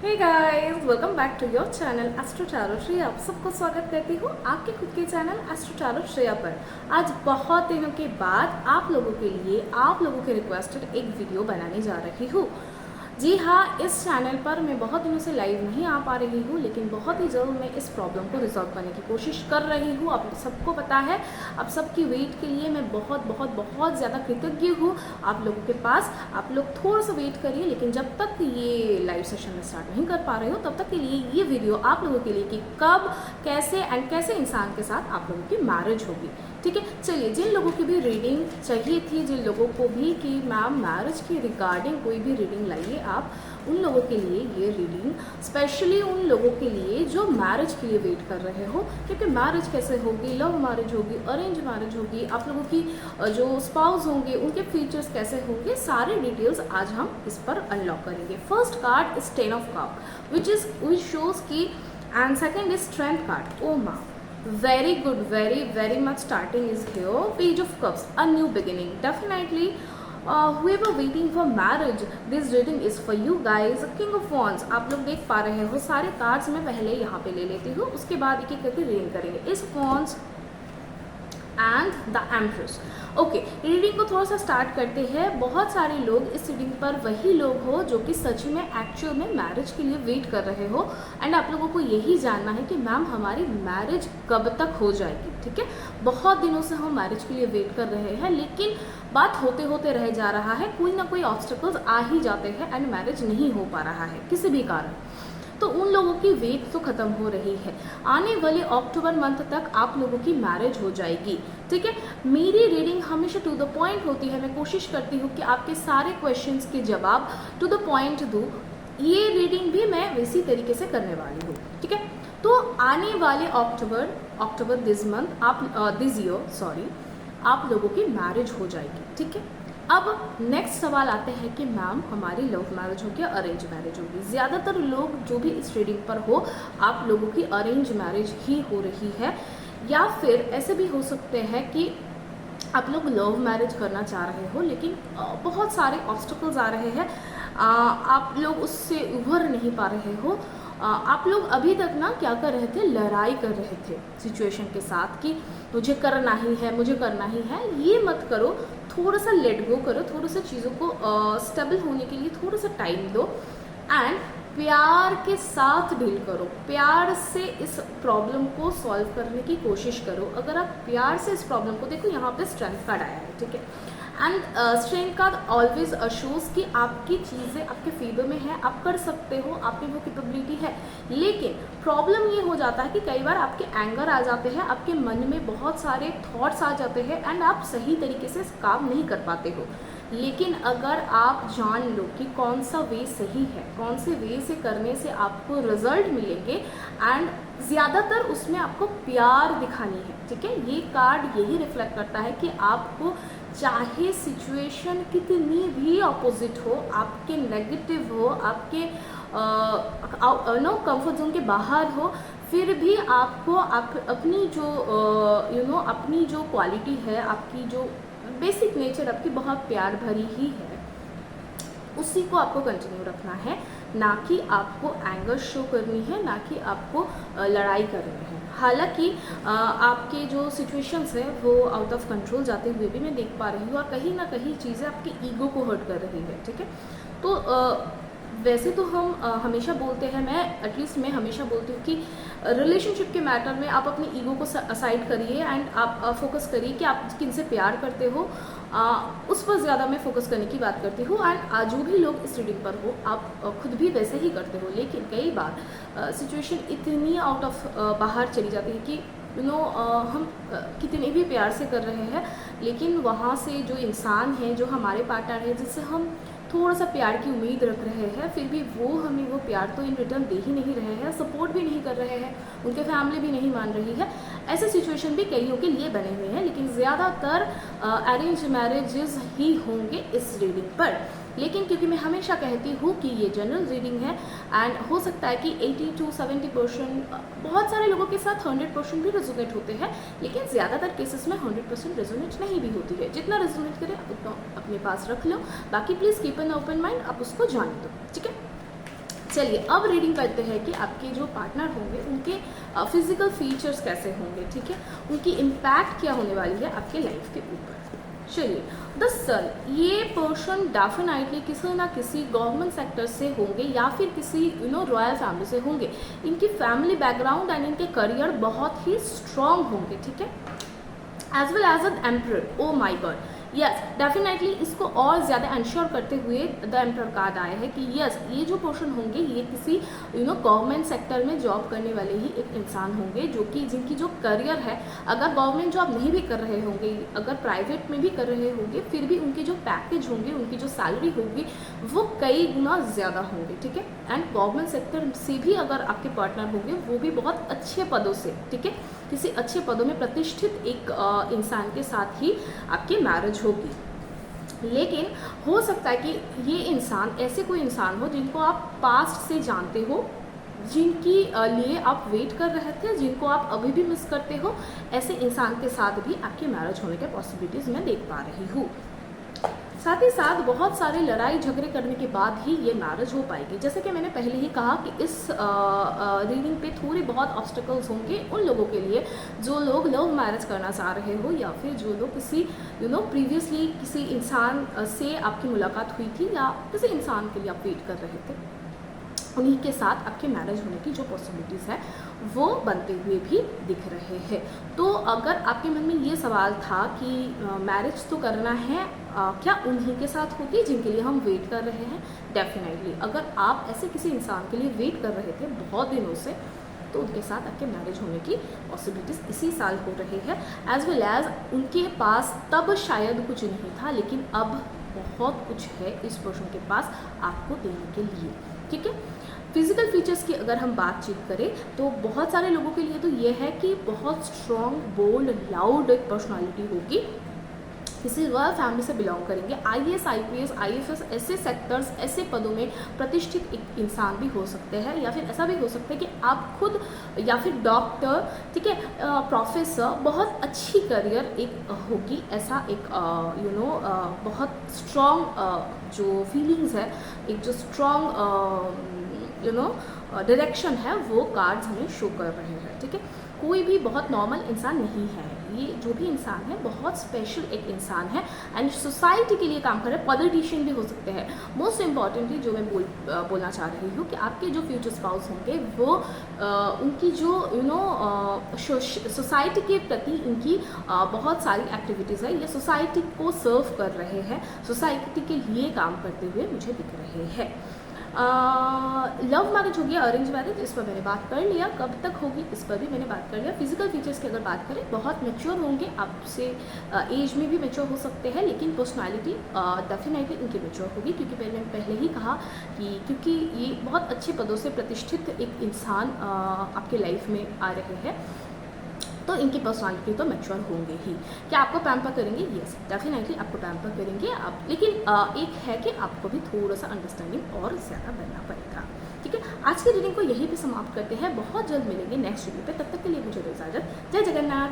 Hey guys, welcome back to your channel astro tarot Shreya. आप सबको स्वागत करती हूँ आपके खुद के चैनल एस्ट्रो टैरो श्रेया पर। आज बहुत दिनों के बाद आप लोगों के लिए, आप लोगों के रिक्वेस्टेड एक वीडियो बनाने जा रही हूँ। जी हाँ, इस चैनल पर मैं बहुत दिनों से लाइव नहीं आ पा रही हूँ, लेकिन बहुत ही जल्द मैं इस प्रॉब्लम को रिजॉल्व करने की कोशिश कर रही हूँ। आप सबको पता है, आप सबकी वेट के लिए मैं बहुत बहुत बहुत ज़्यादा कृतज्ञ हूँ आप लोगों के पास। आप लोग थोड़ा सा वेट करिए, लेकिन जब तक ये लाइव सेशन में स्टार्ट नहीं कर पा रहे हो तब तक के लिए ये वीडियो आप लोगों के लिए कि कब, कैसे इंसान के साथ आप लोगों की मैरिज होगी। ठीक है, चलिए, जिन लोगों की भी रीडिंग चाहिए थी, जिन लोगों को भी कि मैम मैरिज की रिगार्डिंग कोई भी रीडिंग लाइए आप, उन लोगों के लिए ये रीडिंग स्पेशली उन लोगों के लिए जो मैरिज के लिए वेट कर रहे हो। क्योंकि मैरिज कैसे होगी, लव मैरिज होगी, अरेंज मैरिज होगी, आप लोगों की जो स्पाउस होंगे उनके फीचर्स कैसे होंगे, सारे डिटेल्स आज हम इस पर अनलॉक करेंगे। First card is 10 of cup which shows की, and second is strength card. ओ माँ, very good, very much starting is here. Page of cups, a new beginning. Definitely whoever waiting for marriage, this reading is for you guys. King of wands आप लोग देख पा रहे हो। सारे cards मैं पहले यहाँ पे ले लेती हूँ, उसके बाद एक एक करके रीडिंग करेंगे। इस wands and the empress. Okay, reading को थोड़ा सा स्टार्ट करते हैं। बहुत सारे लोग इस रीडिंग पर वही लोग हो जो कि सच में एक्चुअल में मैरिज के लिए वेट कर रहे हो, एंड आप लोगों को यही जानना है कि मैम हमारी मैरिज कब तक हो जाएगी। ठीक है, बहुत दिनों से हम मैरिज के लिए वेट कर रहे हैं, लेकिन बात होते होते रह जा रहा है, कोई ना कोई ऑब्स्टेकल्स आ ही जाते हैं एंड मैरिज नहीं हो पा रहा है किसी भी कारण। तो उन लोगों की वेट तो खत्म हो रही है। आने वाले अक्टूबर मंथ तक आप लोगों की मैरिज हो जाएगी। ठीक है, मेरी रीडिंग हमेशा टू द पॉइंट होती है। मैं कोशिश करती हूँ कि आपके सारे क्वेश्चंस के जवाब टू द पॉइंट दूँ। ये रीडिंग भी मैं वैसी तरीके से करने वाली हूँ। ठीक है, तो आने वाले October this month, this year sorry, आप लोगों की मैरिज हो जाएगी। ठीक है, अब नेक्स्ट सवाल आते हैं कि मैम हमारी लव मैरिज होगी या अरेंज मैरिज होगी। ज़्यादातर लोग जो भी इस रीडिंग पर हो, आप लोगों की अरेंज मैरिज ही हो रही है, या फिर ऐसे भी हो सकते हैं कि आप लोग लव मैरिज करना चाह रहे हो, लेकिन बहुत सारे ऑब्स्टेकल्स आ रहे हैं, आप लोग उससे उभर नहीं पा रहे हो। आप लोग अभी तक ना क्या कर रहे थे, लड़ाई कर रहे थे सिचुएशन के साथ कि मुझे करना ही है, मुझे करना ही है। ये मत करो, थोड़ा सा लेट गो करो, थोड़ा सा चीज़ों को स्टेबल होने के लिए थोड़ा सा टाइम दो, एंड प्यार के साथ डील करो। प्यार से इस प्रॉब्लम को सॉल्व करने की कोशिश करो। अगर आप प्यार से इस प्रॉब्लम को देखो, यहाँ पे स्ट्रेंथ कार्ड आया है। ठीक है, and strength card always Ashoj कि आपकी चीज़ें आपके फेवर में है, आप कर सकते हो, आप में वो कैपेबिलिटी है। लेकिन प्रॉब्लम ये हो जाता है कि कई बार आपके एंगर आ जाते हैं, आपके मन में बहुत सारे थॉट्स आ जाते हैं, एंड आप सही तरीके से काम नहीं कर पाते हो। लेकिन अगर आप जान लो कि कौन सा वे सही है, कौन से वे से करने से आपको रिजल्ट मिलेंगे, एंड ज़्यादातर उसमें आपको प्यार दिखानी है। ठीक है, ये कार्ड यही रिफ्लेक्ट करता है कि आपको चाहे सिचुएशन कितनी भी अपोजिट हो, आपके नेगेटिव हो, आपके कंफर्ट जोन के बाहर हो, फिर भी आपको अपनी जो अपनी जो क्वालिटी है, आपकी जो बेसिक नेचर आपकी बहुत प्यार भरी ही है, उसी को आपको कंटिन्यू रखना है। ना कि आपको एंगर शो करनी है, ना कि आपको लड़ाई करनी है। हालांकि आपके जो सिचुएशंस है वो आउट ऑफ कंट्रोल जाते हुए भी मैं देख पा रही हूँ, और कहीं ना कहीं चीज़ें आपकी ईगो को हर्ट कर रही है। ठीक है, तो वैसे तो हम हमेशा बोलते हैं, मैं हमेशा बोलती हूँ कि रिलेशनशिप के मैटर में आप अपनी ईगो को असाइड करिए, एंड आप फोकस करिए कि आप किनसे प्यार करते हो, उस पर ज़्यादा मैं फोकस करने की बात करती हूँ। एंड जो भी लोग इस रीडिंग पर हो, आप खुद भी वैसे ही करते हो, लेकिन कई बार सिचुएशन इतनी आउट ऑफ बाहर चली जाती है कि हम कितने भी प्यार से कर रहे हैं, लेकिन वहाँ से जो इंसान है, जो हमारे पार्टनर है, जिससे हम थोड़ा सा प्यार की उम्मीद रख रहे हैं, फिर भी वो हमें वो प्यार तो इन रिटर्न दे ही नहीं रहे हैं, सपोर्ट भी नहीं कर रहे हैं, उनके फैमिली भी नहीं मान रही है। ऐसे सिचुएशन भी कईयों के लिए बने हुए हैं, लेकिन ज़्यादातर अरेंज मैरिजेस ही होंगे इस रीडिंग पर। लेकिन क्योंकि मैं हमेशा कहती हूँ कि ये जनरल रीडिंग है, एंड हो सकता है कि 80 to 70% बहुत सारे लोगों के साथ 100% भी रेजोनेट होते हैं, लेकिन ज़्यादातर केसेस में 100% रेजोनेट नहीं भी होती है। जितना रेजोनेट करें उतना अपने पास रख लो, बाकी please keep an open mind, आप उसको जाने दो। ठीक है, चलिए अब रीडिंग करते हैं कि आपके जो पार्टनर होंगे उनके फिजिकल फीचर्स कैसे होंगे, ठीक है, उनकी इम्पैक्ट क्या होने वाली है आपके लाइफ के ऊपर। चलिए, द सन, ये पर्सन डेफिनेटली किसी ना किसी गवर्नमेंट सेक्टर से होंगे या फिर किसी रॉयल फैमिली से होंगे। इनकी फैमिली बैकग्राउंड एंड इनके करियर बहुत ही स्ट्रांग होंगे, ठीक है, as well as an emperor. Oh my god, yes definitely इसको और ज़्यादा इंश्योर करते हुए द एम्परर कार्ड आया है कि यस ये जो पर्सन होंगे ये किसी गवर्नमेंट सेक्टर में जॉब करने वाले ही एक इंसान होंगे, जो कि जिनकी जो करियर है, अगर गवर्नमेंट जॉब नहीं भी कर रहे होंगे, अगर प्राइवेट में भी कर रहे होंगे, फिर भी उनके जो पैकेज होंगे, उनकी जो सैलरी होगी वो कई गुना ज़्यादा होंगे, ठीक है। एंड गवर्नमेंट सेक्टर से भी अगर आपके पार्टनर होंगे वो भी बहुत अच्छे पदों से, ठीक है, किसी अच्छे पदों में प्रतिष्ठित एक इंसान के साथ ही आपकी मैरिज होगी। लेकिन हो सकता है कि ये इंसान ऐसे कोई इंसान हो जिनको आप पास्ट से जानते हो, जिनकी लिए आप वेट कर रहे थे, जिनको आप अभी भी मिस करते हो, ऐसे इंसान के साथ भी आपकी मैरिज होने के पॉसिबिलिटीज़ मैं देख पा रही हूँ। साथ ही साथ बहुत सारे लड़ाई झगड़े करने के बाद ही ये मैरिज हो पाएगी। जैसे कि मैंने पहले ही कहा कि इस रीडिंग पे थोड़ी बहुत ऑब्स्टिकल्स होंगे उन लोगों के लिए जो लोग लव मैरिज करना चाह रहे हो, या फिर जो लोग किसी प्रीवियसली किसी इंसान से आपकी मुलाकात हुई थी या किसी इंसान के लिए आप वेट कर रहे थे, उन्हीं के साथ आपके मैरिज होने की जो पॉसिबिलिटीज़ है वो बनते हुए भी दिख रहे हैं। तो अगर आपके मन में ये सवाल था कि मैरिज तो करना है, क्या उन्हीं के साथ होती जिनके लिए हम वेट कर रहे हैं, डेफिनेटली अगर आप ऐसे किसी इंसान के लिए वेट कर रहे थे बहुत दिनों से, तो उनके साथ आपके मैरिज होने की पॉसिबिलिटीज़ इसी साल हो रही है। एज वेल एज उनके पास तब शायद कुछ नहीं था, लेकिन अब बहुत कुछ है इस पर्सन के पास आपको देने के लिए, ठीक है। फिजिकल फीचर्स की अगर हम बातचीत करें तो बहुत सारे लोगों के लिए तो ये है कि बहुत स्ट्रॉन्ग, बोल्ड, लाउड एक पर्सनालिटी होगी, किसी रॉयल फैमिली से बिलोंग करेंगे, IAS, IPS, IFS ऐसे सेक्टर्स, ऐसे पदों में प्रतिष्ठित एक इंसान भी हो सकते हैं, या फिर ऐसा भी हो सकता है कि आप खुद या फिर डॉक्टर, ठीक है, प्रोफेसर, बहुत अच्छी करियर एक होगी, ऐसा एक बहुत स्ट्रॉन्ग जो फीलिंग्स है, एक जो स्ट्रॉन्ग डायरेक्शन है वो कार्ड्स हमें शो कर रहे हैं, ठीक है। कोई भी बहुत नॉर्मल इंसान नहीं है, ये जो भी इंसान है बहुत स्पेशल एक इंसान है एंड सोसाइटी के लिए काम कर रहे हैं। पॉलिटिशियन भी हो सकते हैं। मोस्ट इम्पॉर्टेंटली जो मैं बोलना चाह रही हूँ कि आपके जो फ्यूचर स्पाउस होंगे वो उनकी जो सोसाइटी के प्रति इनकी बहुत सारी एक्टिविटीज़ है, ये सोसाइटी को सर्व कर रहे हैं, सोसाइटी के लिए काम करते हुए मुझे दिख रहे हैं। लव मैरिज होगी, अरेंज मैरिज, इस पर मैंने बात कर लिया, कब तक होगी इस पर भी मैंने बात कर लिया। फिजिकल फीचर्स की अगर बात करें, बहुत मैच्योर होंगे, आपसे एज में भी मैच्योर हो सकते हैं, लेकिन पर्सनालिटी डेफिनेटली इनकी मैच्योर होगी, क्योंकि मैंने पहले ही कहा कि क्योंकि ये बहुत अच्छे पदों से प्रतिष्ठित एक इंसान आपके लाइफ में आ रहे हैं, तो इनकी पर्सनालिटी तो मैच्योर होंगे ही। क्या आपको पैम्पर करेंगे? यस डेफिनेटली आपको पैम्पर करेंगे आप, लेकिन एक है कि आपको भी थोड़ा सा अंडरस्टैंडिंग और ज़्यादा बनना पड़ेगा, ठीक है। आज की रीडिंग को यहीं पे समाप्त करते हैं, बहुत जल्द मिलेंगे नेक्स्ट वीडियो पे, तब तक के लिए मुझे दो इजाज़त। जय जगन्नाथ।